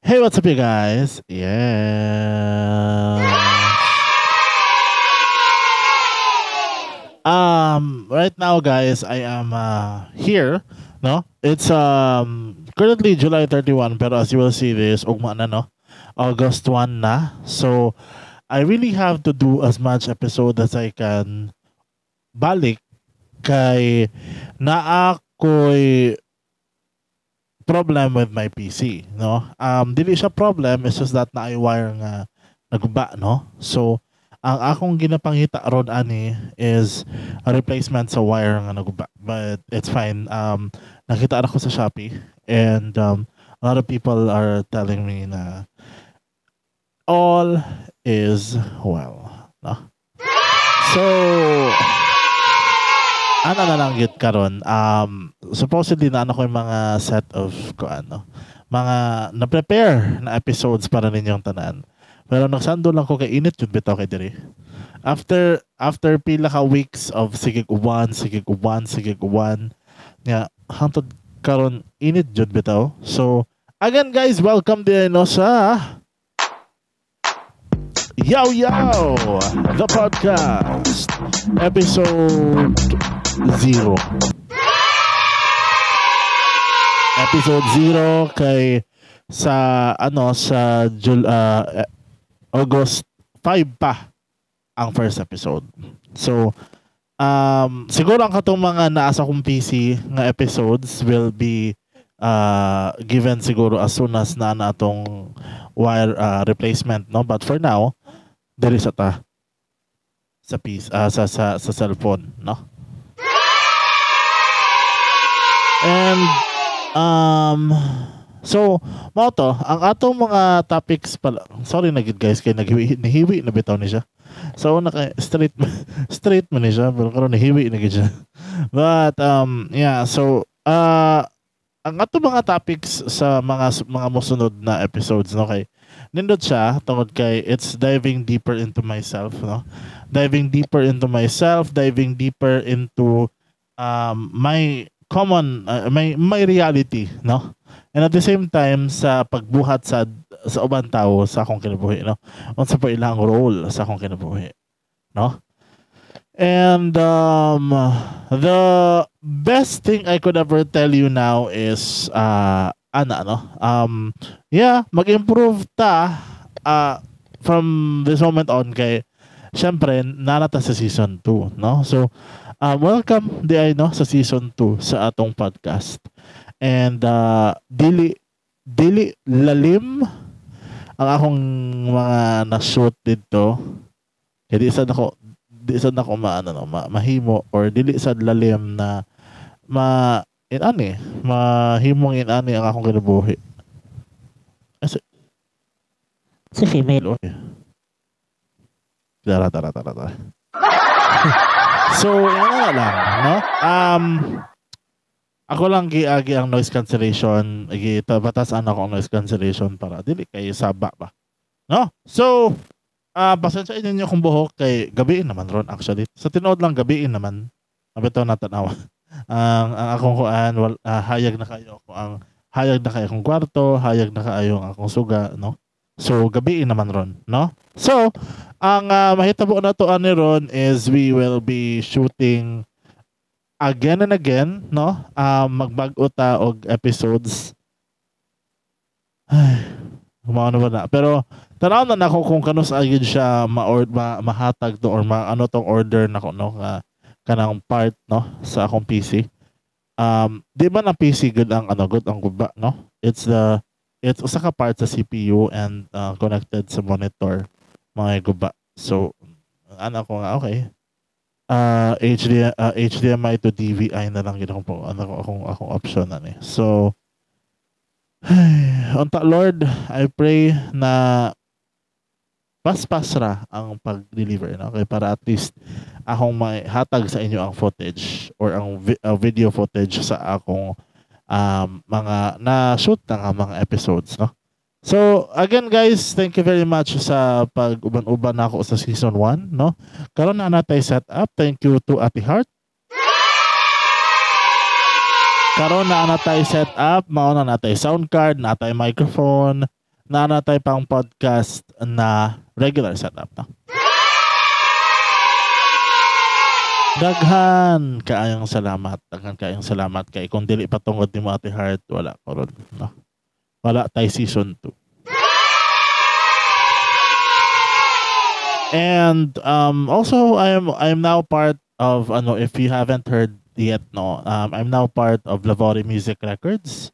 Hey, what's up, you guys? Yeah. Right now, guys, I am here. No, it's currently July 31, pero as you will see this, ugma na no, August 1 na. So I really have to do as much episode as I can. Balik kay naa ko'y problem with my PC, no? Dili siya problem, it's just that na wire nga nagba, no? So, ang akong ginapangita ron ani is a replacement sa wire nga nagba. But it's fine. Nakita ako sa Shopee and a lot of people are telling me na all is well, no? So, ano na lang yun karon, supposedly na ano ko yung mga set of mga na-prepare na episodes para ninyong tanan, pero nagsando lang ko kay init yun bitaw kay diri after pila ka weeks of sigig uwan nga hangtod karon init jud bitaw. So again guys, welcome din no sa Yo the podcast episode 0. Episode 0 kay sa August 5 pa ang first episode. So siguro ang katong mga naasa kong PC nga episodes will be given siguro as soon as na atong wire replacement, no? But for now, there is ata sa PC, sa cellphone, no? And so mo to ang atong mga topics pala. Sorry na gid guys kay nahiwi na bitaw ni siya. So naka straight man ni siya pero karon nahiwi na gid siya. But yeah, so ang atong mga topics sa mga mosunod na episodes, no, kay nindot siya tungod kay it's diving deeper into myself, no? Diving deeper into my common my reality, no? And at the same time sa pagbuhat sa ubang tao sa akong kinabuhi, no? Unsa pa ilang role sa akong kinabuhi, no? And the best thing I could ever tell you now is yeah, mag-improve ta from this moment on kay syempre nanata sa season 2, no? So welcome di ay no sa season 2 sa atong podcast. And dili lalim ang akong mga na-shoot dito. Kaya di sad nako mahimo or dili sad lalim na mahimong inani ang akong kinabuhi. Si female. Okay. Tara. So, yan lang, no? Ako lang giagi ang noise cancellation. Batasan ako ang noise cancellation para dili kay saba ba. No? So, pasensya ninyo kung buhok kay gabiin naman ron actually. Sa tinuod lang gabiin naman. Abito na tanawa. Ang akong kuan hayag na kayo akong kwarto, hayag na kayo ang akong suga, no? So gabiin naman ron, no? So, ang mahitabo na to ani ron is we will be shooting again and again, no? Magbag-o ta og episodes. Ay, kumano ba na? Pero tanaw na nako kung kanus agid siya mahatag to or ano tong order nako, no? Kanang part, no, sa akong PC. Di ba na PC good ang guba, no? It's usa ka part sa CPU and connected sa monitor mga guba. So ko nga okay. HDMI to DVI na lang gid akong option na ni. So unta Lord, I pray na paspas ra ang pag-deliver, no? Okay, para at least akong hatag sa inyo ang footage or ang video footage sa akong mga na-shoot na mga episodes, no? So, again guys, thank you very much sa pag-uban-uban ako sa season 1, no? Karon na natay set up. Thank you to Ate Heart. Karon na natay set up, mao na natay sound card, natay microphone, naanatay pang podcast na regular setup na. Daghan kaayong salamat kay kung dili patungod ni mo Ate Heart, wala ko ron, no. Wala tay season 2. And also I'm now part of if you haven't heard yet, no, I'm now part of Lavori Music Records.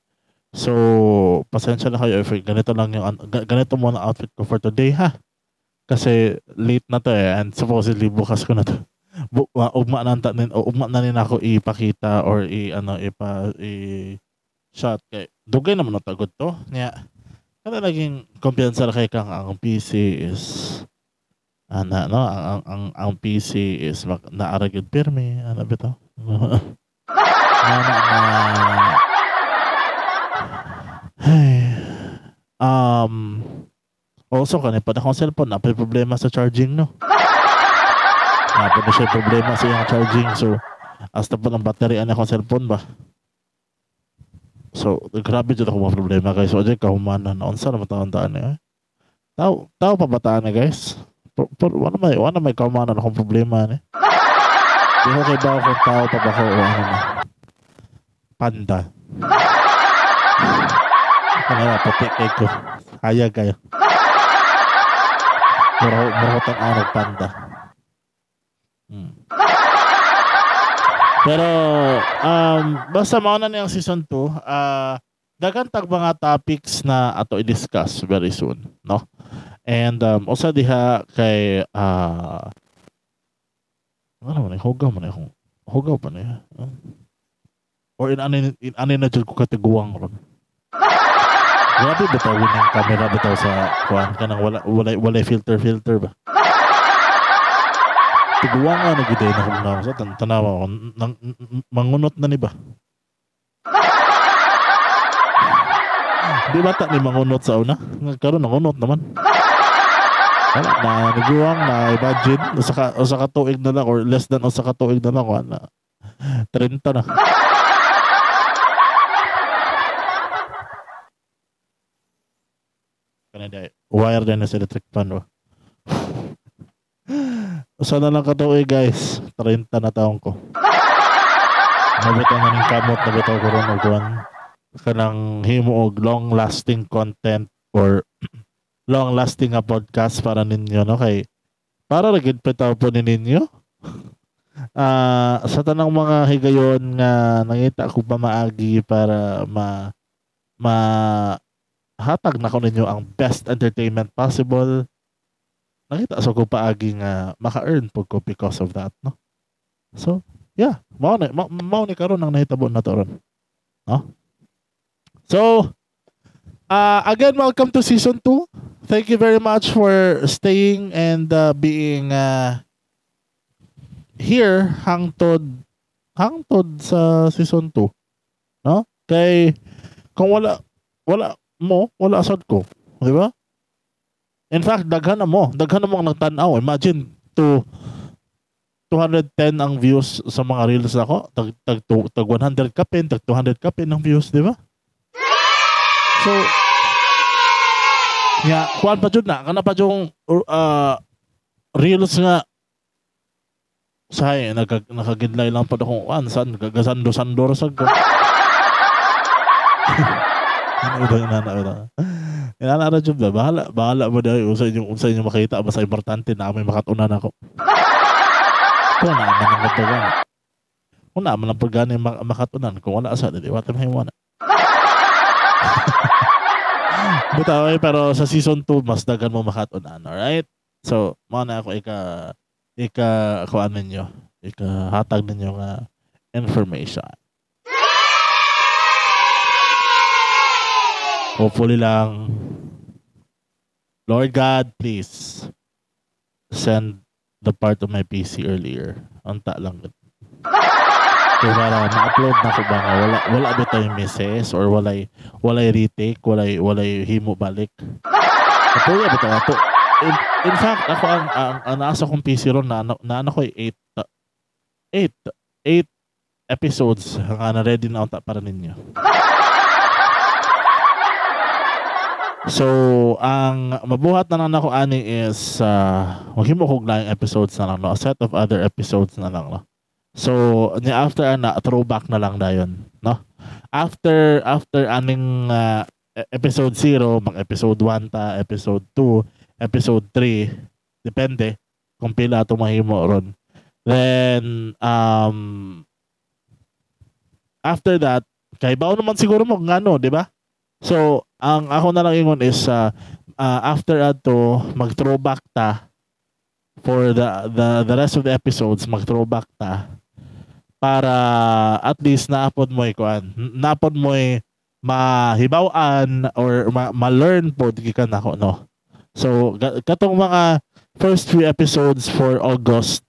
So pasensya na kayo if ganito lang yung ganito muna outfit ko for today, ha, kasi late na to and supposedly bukas ko na to ugma na nin ako ipakita or shot kay dugay naman tagod to niya. Kada naging kumpiyansa kay kang ang PC is ang PC is naaragid pirmi bitaw. Also kanay pa akong cellphone na problema sa charging, no. Pwede siya problema sa iyong charging. So, hasta po ng battery ang akong cellphone ba. So, grabe dyan ako mga problema, guys. So, dyan kahumana na. Unsa na matawandaan niya. Tao pa bataan niya, guys. Wala may kahumana na akong problema niya. Di ko kayo ba kung tao pa ba ko o ano na. Panda. Ano na, puti kayo ko. Hayag kayo. Marahotang anong panda. Pero basta mauna na yung season 2, dagan tag mga topics na ato i-discuss very soon, no. And usa diha kay hugaw pa niya or in na jud ko katiguang ron. Grabe bitawin yung camera bitaw sa kuan kanang wala filter ba. Tiguang nga nagiday na kung na sa tanawa ko mangunot na ni ba. Di ba ni mangunot sa una? Karon nangunot naman. Wala na niguang na imagine usa ka tuig na lang or less than usa ka tuig na lang na 30 na. Kanada wire din sa electric fan ba. Usa na lang katuig, guys. 30 na taong ko. Nabitaw na ning kamot, nabitaw ko ron og kanang himo og long-lasting content or long-lasting nga podcast para ninyo, no? Kay para lagid pitaw po ninyo. Sa tanang mga higayon nga nangita ko pa maagi para hatag na ko ninyo ang best entertainment possible. Nakita so ko paagi nga maka-earn pud ko because of that, no. So yeah, mao ni karon ang nahitabo na to ron, no. So again, welcome to season 2. Thank you very much for staying and being here hangtod sa season 2, no. Kay kung wala sad ko, di ba? In fact, daghan na mo ang nagtanaw. Imagine 210 ang views sa mga reels nako. Tag 100 ka pin, tag 200 ka pin ang views, di ba? So, kuan pa jud na kana pa yung reels nga say nakagidlay lang pa akong saan gagasando-sandor sa ko. Inana job na bahala mo daw usay yung makita basta importante na may makatunan ako. Kung naman ang pagani makatunan kung wala asa di wala may wala. Bitaw pero sa season 2 mas dagan mo makatunan, alright? So, mo na ako kuan ninyo, hatag ninyo nga information. Hopefully lang, Lord God, please send the part of my PC earlier. Anta lang. So, para ma-upload na ko ba nga wala ba tayong misses or walay retake, walay himo balik. Hopefully ba ito? In fact, ako ang nasa kong PC ron na ko 8 episodes nga na ready na unta para ninyo. So, ang mabuhat na lang na ko ani is maghimo kog laing episodes na lang, no? A set of other episodes na lang, no? So, after na throwback na lang dayon, no? After aning episode 0, mag-episode 1 ta, episode 2, episode 3, depende kung pila ito mahimo ron. Then, after that, kay bao naman siguro mo ngano, di ba? So, ang ako na lang ingon is after ato mag-throwback ta for the rest of the episodes, mag-throwback ta para at least naapod mo ikuan. Naapod mo mahibaw-an or ma-learn po gikan nako, no. So, katong mga first few episodes for August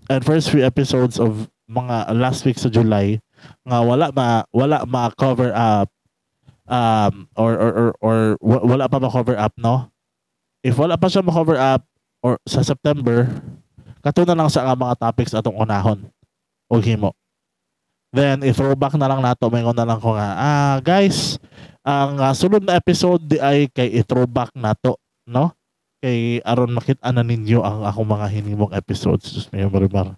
and first few episodes of mga last week sa July nga wala ma cover up or wala pa ma-cover up, no? If wala pa siya ma-cover up or sa September, kato na lang sa mga topics atong unahon o himo. Then, i-throwback na lang nato. Mayroon na lang ko nga, guys, ang sunod na episode di ay kay i-throwback nato, no? Kay aron makita na ninyo ang akong mga hinimong episodes. Just may marimar.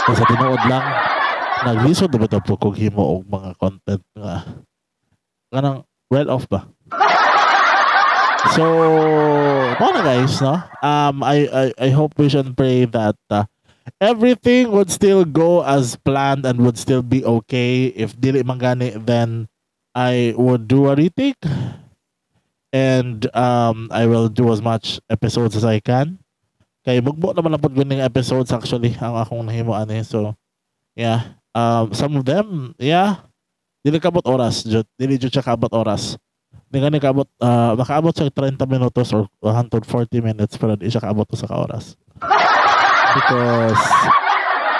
Sa tinuod lang, nag-lisod na ba ito po kung himo og mga content nga kanang well off ba? So, na guys, no? I hope, wish and pray that everything would still go as planned and would still be okay. If dili man gani, then I would do a retake and I will do as much episodes as I can. Kay mugbo naman ang pagbining episodes actually ang akong nahimo ani. So, yeah. Some of them, yeah, dili kabot oras, dili jud siya kabot oras. Di gani kabot makaabot sa 30 minutos or 140 minutes pero di siya kaabot sa ka-oras. Because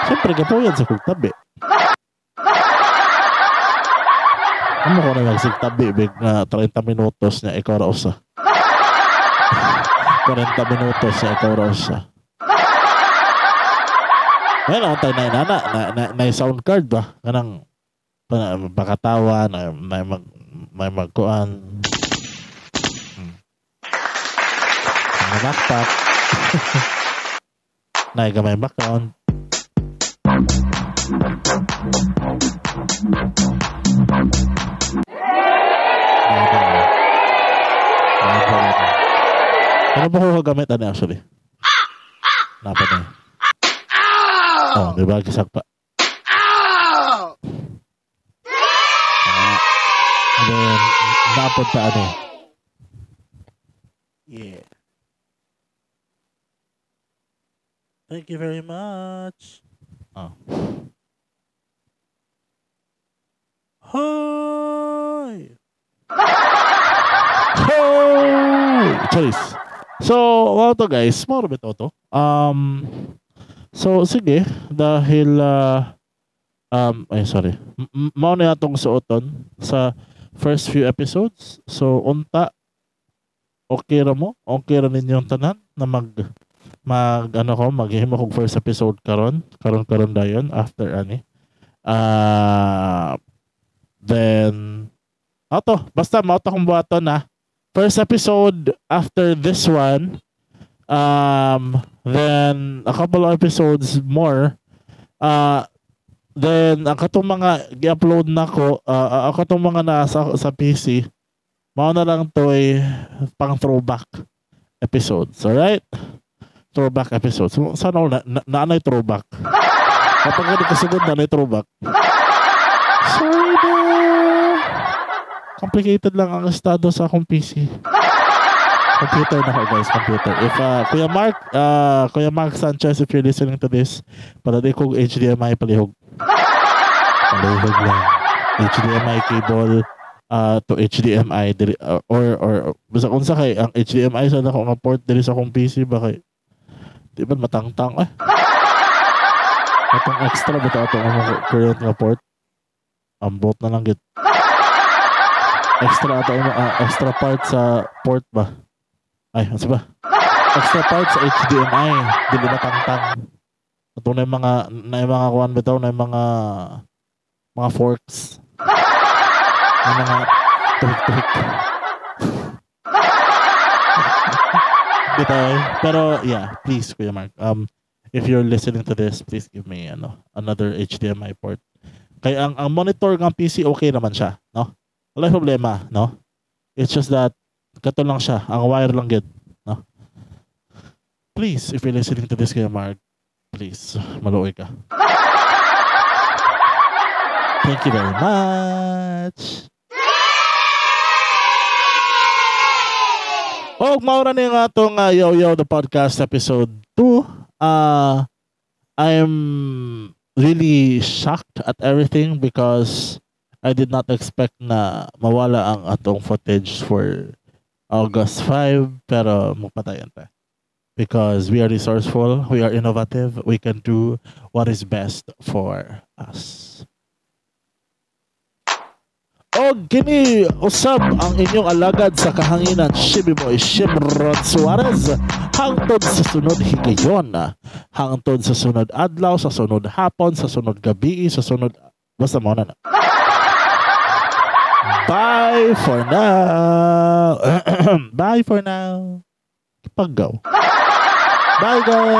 siyempre gapuyan sa kugtabi. Ano ko na nagsigtabi big na 30 minutos niya ikaw raw sa 40 minutos niya ikaw raw sa. Well, tayo na sound card ba? Kanang pakatawa, may magkuan. Nakpak. Gamay background. Ano ba ko gamit ani actually? Napa na. Oh, di ba gisak pa? And then, napod pa ano? Yeah. Thank you very much. Oh. Hi! Hi! Choice. So, ano to guys? More bit to. So, sige. Dahil, sorry. Mao na atong suoton sa first few episodes. So, unta, okay ra mo? Okay ra ninyong tanan na maghimo kong first episode karon dayon after ani. Then, basta mao to kung buhaton na. First episode after this one, then a couple of episodes more, then ang katong mga gi-upload nako, ang katong mga nasa sa PC, mao na lang to ay pang throwback episodes. Alright? Throwback episodes. Sana all na throwback. Kapag hindi kasugod na throwback. Sorry na. Complicated lang ang estado sa akong PC. Computer na ako guys, computer. If Kuya Mark Sanchez, if you're listening to this, para di kong HDMI palihog. Palihog lang. HDMI cable to HDMI or basta kung sa kay ang HDMI sa ako nga port diri sa akong PC ba kay di ba matangtang atong extra ba ito atong current nga port ambot na lang git extra part sa port ba ano ba extra part sa HDMI dili matangtang ato na mga kuan bitaw na mga forks yung mga tuhik-tuhik kita eh. Pero yeah, please Kuya Mark. If you're listening to this, please give me another HDMI port. Kaya ang monitor ng PC okay naman siya, no? Wala problema, no? It's just that kato lang siya, ang wire lang gid, no? Please, if you're listening to this Kuya Mark, please, maluoy ka. Thank you very much. Maura na yung atong Yo Yo the Podcast episode 2. I'm really shocked at everything because I did not expect na mawala ang atong footage for August 5, pero magpatayan pa. Because we are resourceful, we are innovative, we can do what is best for us. Gini usab ang inyong alagad sa kahanginan, Shibiboy Shimrod Suarez. Hangtod sa sunod higayon, hangtod sa sunod adlaw, sa sunod hapon, sa sunod gabi, sa sunod basta mo na. Bye for now. Bye for now. Paggaw. Bye guys.